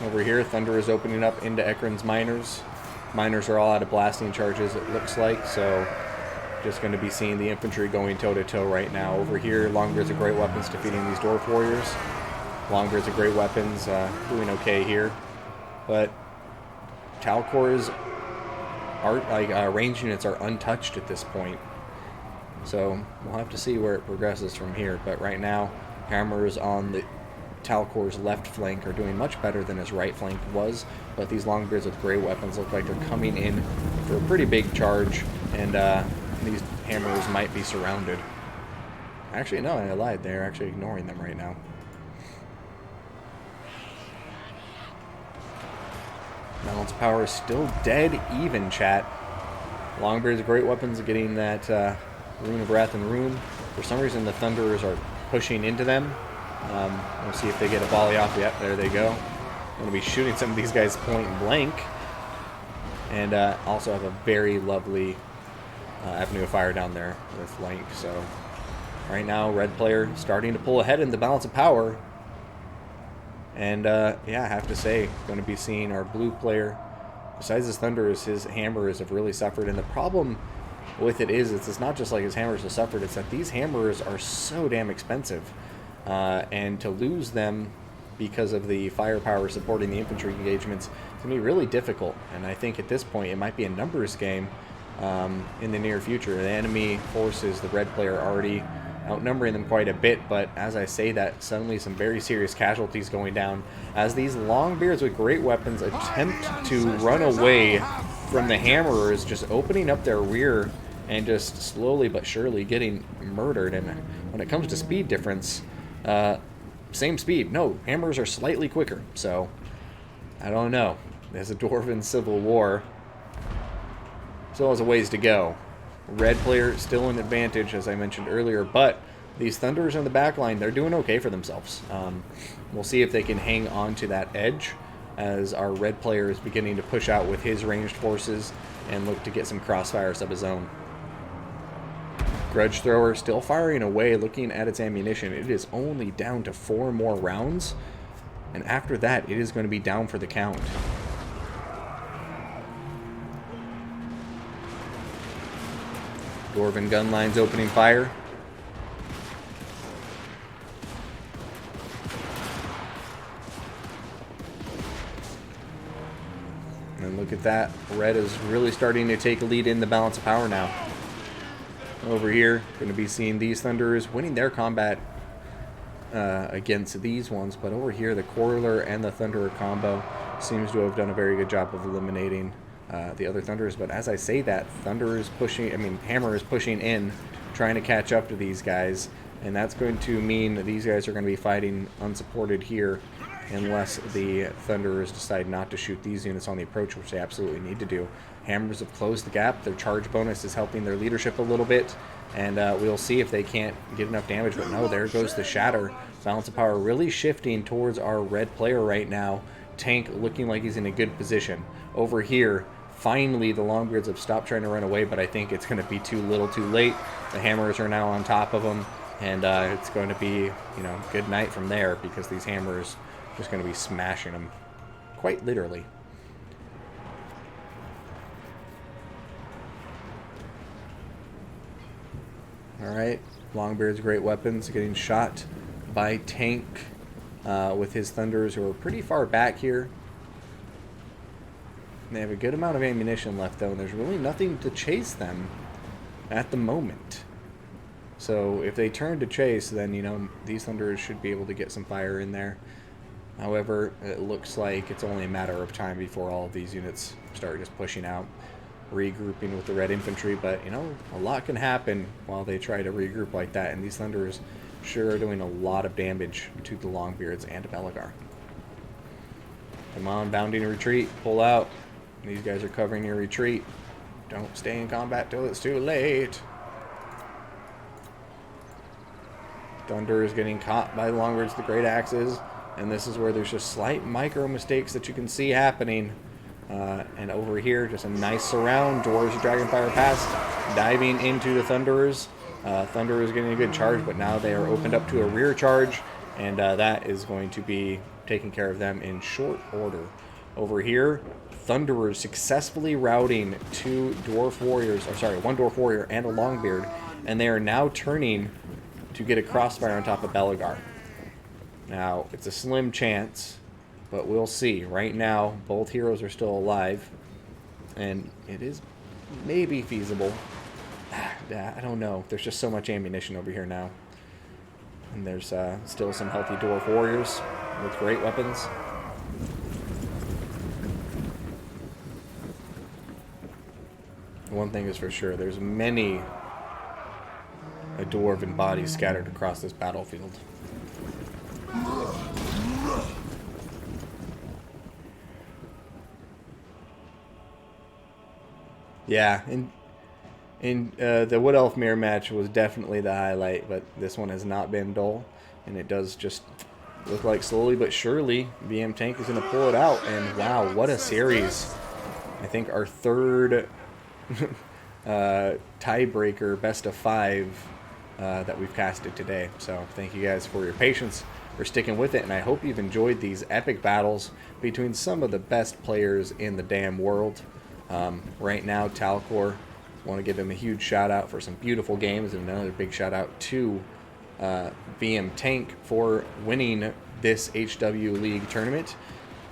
Over here, Thunder is opening up into Ekron's Miners. Miners are all out of blasting charges, it looks like, so just going to be seeing the infantry going toe-to-toe right now. Over here, Longbeards are great weapons defeating these Dwarf Warriors. Longbeards are great weapons, doing okay here. But Talcore's range units are untouched at this point. So we'll have to see where it progresses from here. But right now, hammers on the Talcore's left flank are doing much better than his right flank was. But these Longbeards with great weapons look like they're coming in for a pretty big charge. And these hammers might be surrounded. Actually, no, I lied. They're actually ignoring them right now. Balance power is still dead even, chat. Longbeards are great weapons getting that Rune of Wrath and Ruin. For some reason, the Thunderers are pushing into them. We'll see if they get a volley off. Yep, there they go. I'm going to be shooting some of these guys point blank. And also have a very lovely avenue of fire down there with Link. So right now, red player starting to pull ahead in the balance of power. And, yeah, I have to say, going to be seeing our blue player, besides his Thunderers, his hammers have really suffered. And the problem with it is, it's not just like his hammers have suffered, it's that these hammers are so damn expensive. And to lose them because of the firepower supporting the infantry engagements, it's going to be really difficult. And I think at this point, it might be a numbers game in the near future. The enemy forces, the red player already outnumbering them quite a bit, but as I say that, suddenly some very serious casualties going down as these Longbeards with great weapons attempt to run away from the hammerers, just opening up their rear and just slowly but surely getting murdered. And when it comes to speed difference, same speed. No, hammers are slightly quicker, so I don't know. There's a Dwarven Civil War. Still has a ways to go. Red player still an advantage, as I mentioned earlier, but these Thunderers on the back line, they're doing okay for themselves. We'll see if they can hang on to that edge as our red player is beginning to push out with his ranged forces and look to get some crossfires of his own. Grudge Thrower still firing away, looking at its ammunition. It is only down to 4 more rounds, and after that, it is going to be down for the count. Dwarven gun lines opening fire. And look at that. Red is really starting to take a lead in the balance of power now. Over here, going to be seeing these Thunderers winning their combat against these ones. But over here, the Quarreler and the Thunderer combo seems to have done a very good job of eliminating the other Thunderers. But as I say that, Thunder is pushing, I mean, Hammer is pushing in, trying to catch up to these guys. And that's going to mean that these guys are going to be fighting unsupported here unless the Thunderers decide not to shoot these units on the approach, which they absolutely need to do. Hammers have closed the gap. Their charge bonus is helping their leadership a little bit. And we'll see if they can't get enough damage. But no, there goes the Shatter. Balance of power really shifting towards our red player right now. Tank looking like he's in a good position. Over here, finally the Longbeards have stopped trying to run away, but I think it's going to be too little too late. The Hammers are now on top of them. And it's going to be, you know, good night from there, because these Hammers are just going to be smashing them, quite literally. Alright, Longbeard's great weapons getting shot by Tank with his Thunders, who are pretty far back here. They have a good amount of ammunition left, though, and there's really nothing to chase them at the moment. So if they turn to chase, then, you know, these Thunderers should be able to get some fire in there. However, it looks like it's only a matter of time before all of these units start just pushing out, regrouping with the red infantry. But, you know, a lot can happen while they try to regroup like that, and these Thunderers sure are doing a lot of damage to the Longbeards and to Belagar. Come on, bounding retreat, pull out. These guys are covering your retreat. Don't stay in combat till it's too late. Thunder is getting caught by the Longbeards, the Great Axes, and this is where there's just slight micro mistakes that you can see happening. And over here, just a nice surround. Dwarves of Dragonfire Pass diving into the Thunderers. Thunderers getting a good charge, but now they are opened up to a rear charge, and that is going to be taking care of them in short order. Over here, Thunderers successfully routing two Dwarf Warriors, or sorry, one Dwarf Warrior and a Longbeard, and they are now turning to get a crossfire on top of Belagar. Now, it's a slim chance, but we'll see. Right now, both heroes are still alive, and it is maybe feasible. I don't know. There's just so much ammunition over here now. And there's still some healthy Dwarf Warriors with great weapons. One thing is for sure, there's many dwarven bodies scattered across this battlefield. Yeah, in the Wood Elf Mirror match was definitely the highlight, but this one has not been dull, and it does just look like slowly but surely BM Tank is going to pull it out. And wow, what a series! I think our third tiebreaker best of 5 that we've casted today. So thank you guys for your patience, for sticking with it, and I hope you've enjoyed these epic battles between some of the best players in the damn world. Right now, Talcore, want to give him a huge shout out for some beautiful games, and another big shout out to BM Tank for winning this HW League tournament.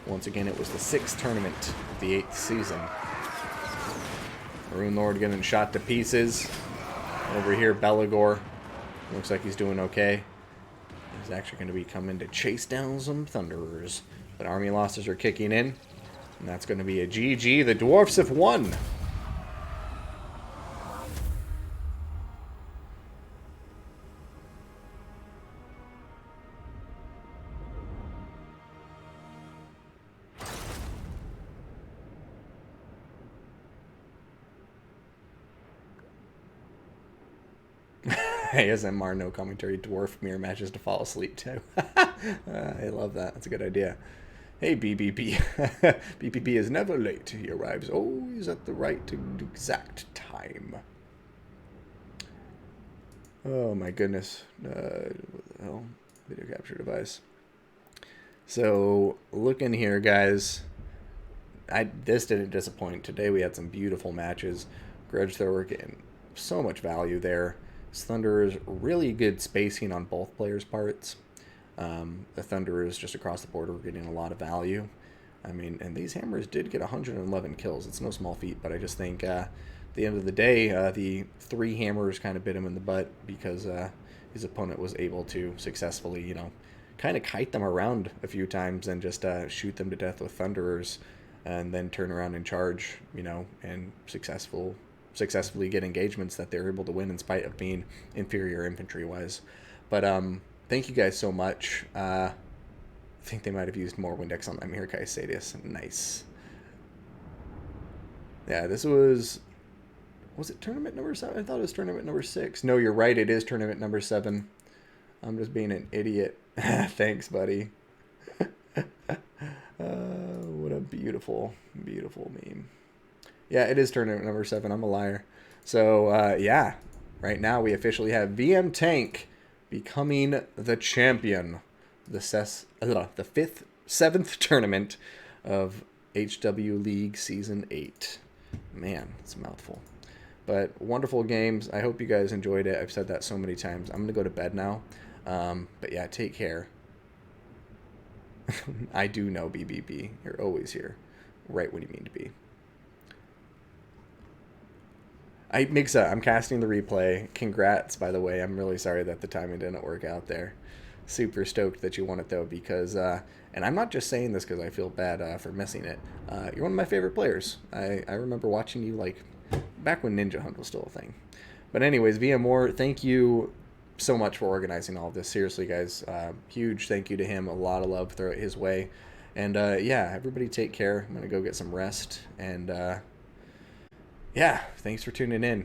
Once again, it was the 6th tournament of the 8th season. Rune Lord getting shot to pieces. Over here, Belagar looks like he's doing okay. He's actually going to be coming to chase down some Thunderers. But army losses are kicking in, and that's going to be a GG. The Dwarfs have won. ASMR, no commentary, dwarf mirror matches to fall asleep to. I love that. That's a good idea. Hey, BBB. BBB is never late. He arrives always at the right exact time. Oh my goodness. What the hell? Video capture device. So, looking here, guys. This didn't disappoint. Today we had some beautiful matches. Grudge Thrower getting so much value there. Thunderers, really good spacing on both players' parts. The Thunderers just across the board were getting a lot of value. I mean, and these Hammers did get 111 kills. It's no small feat, but I just think at the end of the day, the 3 Hammers kind of bit him in the butt because his opponent was able to successfully, you know, kind of kite them around a few times and just shoot them to death with thunderers, and then turn around and charge, you know, and successfully get engagements that they're able to win in spite of being inferior infantry wise. But thank you guys so much. I think they might have used more Windex on that Mirakai Sadius. Nice. Yeah, this was it tournament number 7? I thought it was tournament number 6. No, you're right, it is tournament number 7. I'm just being an idiot. Thanks, buddy. What a beautiful, beautiful meme. Yeah, it is tournament number 7. I'm a liar. So, yeah, right now we officially have VM Tank becoming the champion. The 7th tournament of HW League Season 8. Man, it's a mouthful. But wonderful games. I hope you guys enjoyed it. I've said that so many times. I'm going to go to bed now. But yeah, take care. I do know, BBB. You're always here. Right when you mean to be. Mixa, I'm casting the replay. Congrats, by the way. I'm really sorry that the timing didn't work out there. Super stoked that you won it, though, because... and I'm not just saying this because I feel bad for missing it. You're one of my favorite players. I remember watching you, like, back when Ninja Hunt was still a thing. But anyways, VM thank you so much for organizing all of this. Seriously, guys, huge thank you to him. A lot of love throw it his way. And yeah, everybody take care. I'm going to go get some rest. And yeah, thanks for tuning in.